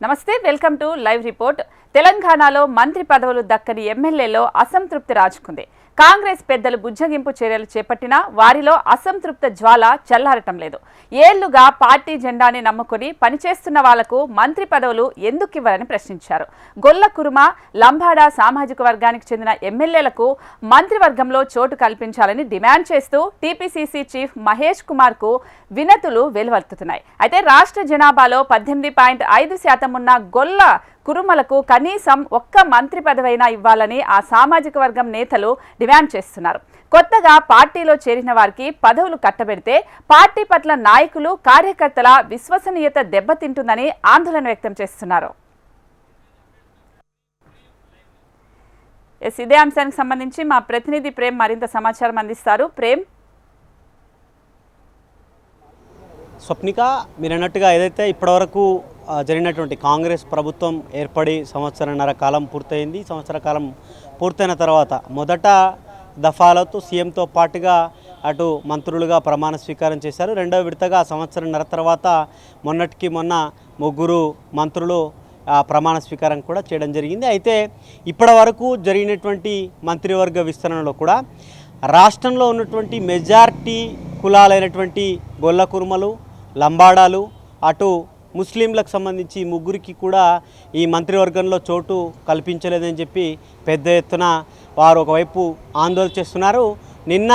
నమస్తే, welcome to live report. తెలంగాణలో మంత్రి పదవులు దక్కని ఎమ్మెల్యేలో అసంతృప్తి రాజుకుంది. కాంగ్రెస్ పెద్దలు బుజ్జగింపు చర్యలు చేపట్టినా వారిలో అసంతృప్త జ్వాల చల్లారటం లేదు. ఏళ్లుగా పార్టీ జెండాని నమ్ముకుని పనిచేస్తున్న వాళ్లకు మంత్రి పదవులు ఎందుకు ఇవ్వాలని ప్రశ్నించారు. గొల్ల కురుమ, లంబాడ సామాజిక వర్గానికి చెందిన ఎమ్మెల్యేలకు మంత్రివర్గంలో చోటు కల్పించాలని డిమాండ్ చేస్తూ టీపీసీసీ చీఫ్ మహేష్ కుమార్ కు వినతులు వెలువెత్తుతున్నాయి. అయితే రాష్ట్ర జనాభాలో 18.5% ఉన్న గొల్ల కురుమలకు కనీసం ఒక్క మంత్రి పదవైనా ఇవ్వాలని ఆ సామాజిక వర్గం నేతలు డిమాండ్ చేస్తున్నారు. కొత్తగా పార్టీలో చేరిన వారికి పదవులు కట్టబెడితే పార్టీ పట్ల నాయకులు, కార్యకర్తల విశ్వసనీయత దెబ్బతింటుందని ఆందోళన వ్యక్తం చేస్తున్నారు. ఇదే అంశానికి సంబంధించి మా ప్రతినిధి ప్రేమ్ మరింత సమాచారం అందిస్తారు. ప్రేమ్. స్వప్నిక, మీరు అన్నట్టుగా ఏదైతే ఇప్పటివరకు జరిగినటువంటి కాంగ్రెస్ ప్రభుత్వం ఏర్పడి సంవత్సరన్నర కాలం పూర్తయింది. సంవత్సర కాలం పూర్తయిన తర్వాత మొదట దఫాలతో సీఎంతో పాటుగా అటు మంత్రులుగా ప్రమాణ స్వీకారం చేశారు. రెండవ విడతగా సంవత్సరన్నర తర్వాత మొన్నటికి మొన్న ముగ్గురు మంత్రులు ప్రమాణ స్వీకారం కూడా చేయడం జరిగింది. అయితే ఇప్పటి వరకు జరిగినటువంటి మంత్రివర్గ విస్తరణలో కూడా రాష్ట్రంలో ఉన్నటువంటి మెజారిటీ కులాలైనటువంటి గొల్ల కురుమలు, లంబాడాలు, అటు ముస్లింలకు సంబంధించి ముగ్గురికి కూడా ఈ మంత్రివర్గంలో చోటు కల్పించలేదని చెప్పి పెద్ద ఎత్తున వారు ఒకవైపు ఆందోళన చేస్తున్నారు. నిన్న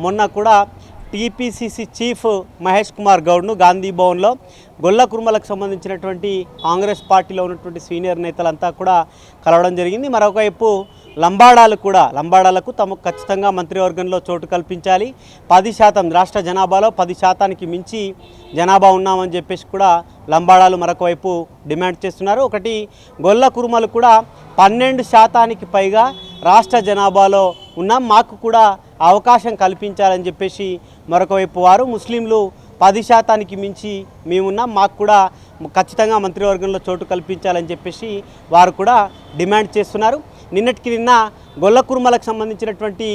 మొన్న కూడా టీపీసీసీ చీఫ్ మహేష్ కుమార్ గౌడ్ను గాంధీ భవన్లో గొల్ల కురుమలకు సంబంధించినటువంటి కాంగ్రెస్ పార్టీలో ఉన్నటువంటి సీనియర్ నేతలంతా కూడా కలవడం జరిగింది. మరొకవైపు లంబాడాలకు తమకు ఖచ్చితంగా మంత్రివర్గంలో చోటు కల్పించాలి, 10% రాష్ట్ర జనాభాలో 10% మించి జనాభా ఉన్నామని చెప్పేసి కూడా లంబాడాలు మరొకవైపు డిమాండ్ చేస్తున్నారు. ఒకటి గొల్ల కురుమలు కూడా 12% పైగా రాష్ట్ర జనాభాలో ఉన్నాం, మాకు కూడా అవకాశం కల్పించాలని చెప్పేసి మరొకవైపు వారు, ముస్లింలు 10% మించి మేమున్నాం, మాకు కూడా ఖచ్చితంగా మంత్రివర్గంలో చోటు కల్పించాలని చెప్పేసి వారు కూడా డిమాండ్ చేస్తున్నారు. నిన్నటికి నిన్న గొల్ల కురుమలకు సంబంధించినటువంటి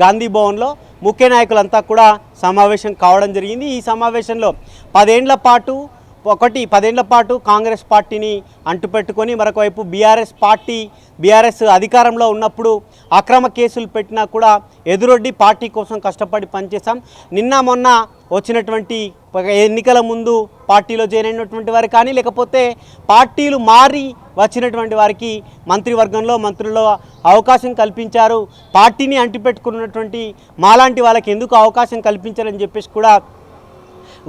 గాంధీ భవన్లో ముఖ్య నాయకులంతా కూడా సమావేశం కావడం జరిగింది. ఈ సమావేశంలో 10 ఏళ్ల పాటు కాంగ్రెస్ పార్టీని అంటుపెట్టుకొని మరొకవైపు బీఆర్ఎస్ అధికారంలో ఉన్నప్పుడు అక్రమ కేసులు పెట్టినా కూడా ఎదురొడ్డి పార్టీ కోసం కష్టపడి పనిచేశాం. నిన్న మొన్న వచ్చినటువంటి ఎన్నికల ముందు పార్టీలో జాయిన్ అయినటువంటి వారు కానీ, లేకపోతే పార్టీలు మారి వచ్చినటువంటి వారికి మంత్రుల్లో అవకాశం కల్పించారు. పార్టీని అంటిపెట్టుకున్నటువంటి మాలాంటి వాళ్ళకి ఎందుకు అవకాశం కల్పించారని చెప్పేసి కూడా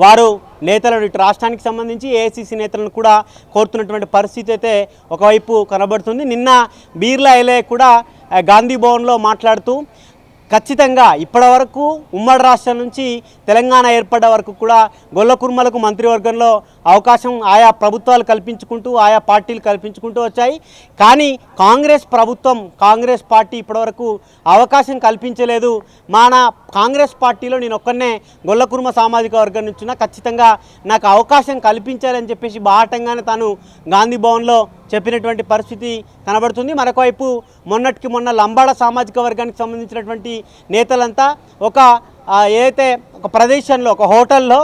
వారు నేతలను, ఇటు రాష్ట్రానికి సంబంధించి ఏఐసీసీ నేతలను కూడా కోరుతున్నటువంటి పరిస్థితి అయితే ఒకవైపు కనబడుతుంది. నిన్న బీర్లా ఎలయ్య కూడా గాంధీ భవన్లో మాట్లాడుతూ ఖచ్చితంగా ఇప్పటివరకు ఉమ్మడి రాష్ట్రం నుంచి తెలంగాణ ఏర్పడ్డ వరకు కూడా గొల్ల కురుమలకు మంత్రివర్గంలో అవకాశం ఆయా ప్రభుత్వాలు కల్పించుకుంటూ, ఆయా పార్టీలు కల్పించుకుంటూ వచ్చాయి. కానీ కాంగ్రెస్ పార్టీ ఇప్పటివరకు అవకాశం కల్పించలేదు. కాంగ్రెస్ పార్టీలో నేను ఒక్కనే గొల్ల కురుమ సామాజిక వర్గం నుంచి ఖచ్చితంగా నాకు అవకాశం కల్పించాలని చెప్పేసి బాహటంగానే తాను గాంధీ భవన్లో చెప్పినటువంటి పరిస్థితి కనబడుతుంది. మరొకవైపు మొన్నటికి మొన్న లంబాడ సామాజిక వర్గానికి సంబంధించినటువంటి నేతలంతా ఏదైతే ఒక ప్రదేశంలో, ఒక హోటల్లో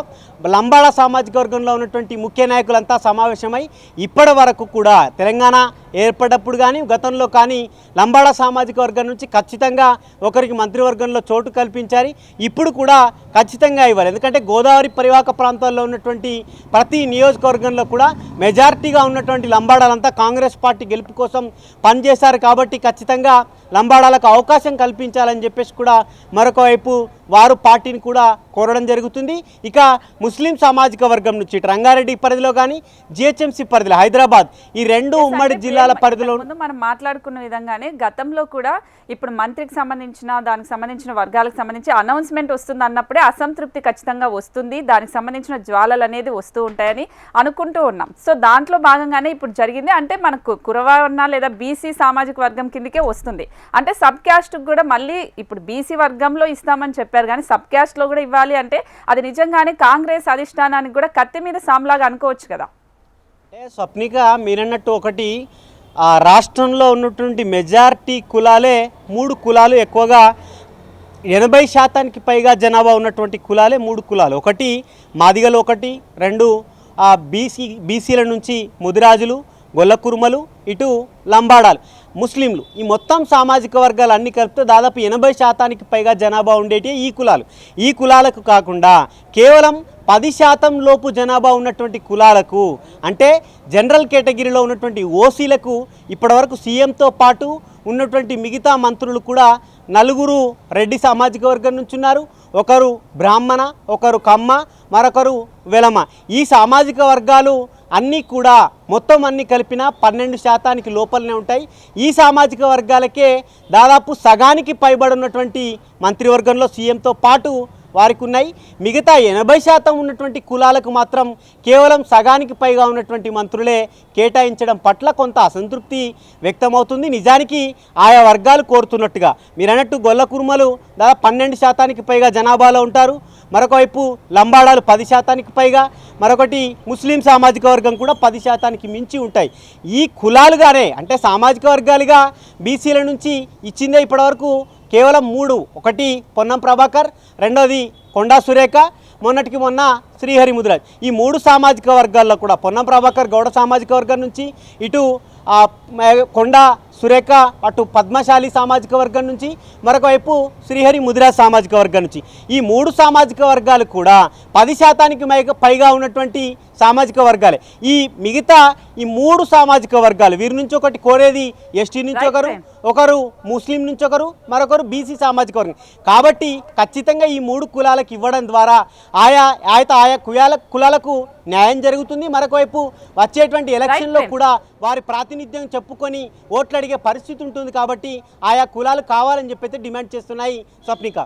లంబాడ సామాజిక వర్గంలో ఉన్నటువంటి ముఖ్య నాయకులంతా సమావేశమై ఇప్పటి వరకు కూడా తెలంగాణ ఏర్పడ్డప్పుడు కానీ గతంలో కానీ లంబాడ సామాజిక వర్గం నుంచి ఖచ్చితంగా ఒకరికి మంత్రివర్గంలో చోటు కల్పించాలి, ఇప్పుడు కూడా ఖచ్చితంగా ఇవ్వాలి. ఎందుకంటే గోదావరి పరివాహక ప్రాంతాల్లో ఉన్నటువంటి ప్రతి నియోజకవర్గంలో కూడా మెజారిటీగా ఉన్నటువంటి లంబాడాలంతా కాంగ్రెస్ పార్టీ గెలుపు కోసం పనిచేశారు. కాబట్టి ఖచ్చితంగా లంబాడాలకు అవకాశం కల్పించాలని చెప్పేసి కూడా మరొక వైపు వారు పార్టీని కూడా కోరడం జరుగుతుంది. ఇక ముస్లిం సామాజిక వర్గం నుంచి రంగారెడ్డి పరిధిలో కానీ, జిహెచ్ఎంసీ పరిధిలో హైదరాబాద్, ఈ రెండు ఉమ్మడి జిల్లాల పరిధిలో మనం మాట్లాడుకున్న విధంగానే గతంలో కూడా ఇప్పుడు మంత్రికి సంబంధించిన దానికి సంబంధించిన వర్గాలకు సంబంధించి అనౌన్స్మెంట్ వస్తుంది అన్నప్పుడే అసంతృప్తి ఖచ్చితంగా వస్తుంది, దానికి సంబంధించిన జ్వాలలు అనేది వస్తూ ఉంటాయని అనుకుంటూ ఉన్నాం. సో దాంట్లో భాగంగానే ఇప్పుడు జరిగింది. అంటే మనకు కురవర్ణ లేదా బీసీ సామాజిక వర్గం కిందకే వస్తుంది. అంటే సబ్ క్యాస్ట్కి కూడా మళ్ళీ ఇప్పుడు బీసీ వర్గంలో ఇస్తామని చెప్పారు కానీ సబ్ క్యాస్ట్లో కూడా ఇవ్వాలి అంటే అది నిజంగానే కాంగ్రెస్ అధిష్టానానికి కూడా కత్తి మీద సాంలాగా అనుకోవచ్చు కదా. స్వప్నిక, మీరన్నట్టు ఒకటి రాష్ట్రంలో ఉన్నటువంటి మెజారిటీ కులాలే 3 కులాలు, ఎక్కువగా 80% పైగా జనాభా ఉన్నటువంటి కులాలే 3 కులాలు. ఒకటి మాదిగలు, 2 బీసీల నుంచి ముదిరాజులు, గొల్ల కురుమలు, ఇటు లంబాడాలు, ముస్లింలు, ఈ మొత్తం సామాజిక వర్గాలు అన్ని కలిపితే దాదాపు 80% పైగా జనాభా ఉండేటి ఈ కులాలు. ఈ కులాలకు కాకుండా కేవలం 10% లోపు జనాభా ఉన్నటువంటి కులాలకు, అంటే జనరల్ కేటగిరీలో ఉన్నటువంటి ఓసీలకు ఇప్పటివరకు సీఎంతో పాటు ఉన్నటువంటి మిగతా మంత్రులు కూడా 4 రెడ్డి సామాజిక వర్గం నుంచి ఉన్నారు. ఒకరు బ్రాహ్మణ, ఒకరు కమ్మ, మరొకరు వెలమ. ఈ సామాజిక వర్గాలు అన్నీ కూడా మొత్తం అన్ని కలిపిన 12% లోపలనే ఉంటాయి. ఈ సామాజిక వర్గాలకే దాదాపు సగానికి పైబడి ఉన్నటువంటి మంత్రివర్గంలో సీఎంతో పాటు వారికి ఉన్నాయి. మిగతా 80% ఉన్నటువంటి కులాలకు మాత్రం కేవలం సగానికి పైగా ఉన్నటువంటి మంత్రులే కేటాయించడం పట్ల కొంత అసంతృప్తి వ్యక్తమవుతుంది. నిజానికి ఆయా వర్గాలు కోరుతున్నట్టుగా మీరు అన్నట్టు గొల్ల కురుమలు దాదాపు 12% పైగా జనాభాలో ఉంటారు. మరొక వైపు లంబాడాలు 10% పైగా, మరొకటి ముస్లిం సామాజిక వర్గం కూడా 10% మించి ఉంటాయి. ఈ కులాలుగానే అంటే సామాజిక వర్గాలుగా బీసీల నుంచి ఇచ్చిందే ఇప్పటివరకు కేవలం 3. ఒకటి పొన్నం ప్రభాకర్, రెండోది కొండా సురేఖ, మొన్నటికి మొన్న శ్రీహరి ముదిరాజ్. ఈ 3 సామాజిక వర్గాల్లో కూడా పొన్నం ప్రభాకర్ గౌడ సామాజిక వర్గం నుంచి, ఇటు కొండా సురేఖ అటు పద్మశాలి సామాజిక వర్గం నుంచి, మరొక వైపు శ్రీహరి ముదిరాజ్ సామాజిక వర్గం నుంచి. ఈ 3 సామాజిక వర్గాలు కూడా 10% పైగా ఉన్నటువంటి సామాజిక వర్గాలే. ఈ మిగతా ఈ 3 సామాజిక వర్గాలు వీరి నుంచి ఒకటి కోరేది ఎస్టీ నుంచి ఒకరు ముస్లిం నుంచి ఒకరు, మరొకరు బీసీ సామాజిక వర్గం. కాబట్టి ఖచ్చితంగా ఈ 3 కులాలకు ఇవ్వడం ద్వారా ఆయా కులాలకు న్యాయం జరుగుతుంది. మరొక వైపు వచ్చేటువంటి ఎలక్షన్లో కూడా వారి ప్రాతినిధ్యం చెప్పుకొని ఓట్లు అడిగే పరిస్థితి ఉంటుంది. కాబట్టి ఆయా కులాలు కావాలని చెప్పి డిమాండ్ చేస్తున్నాయి స్వప్నిక.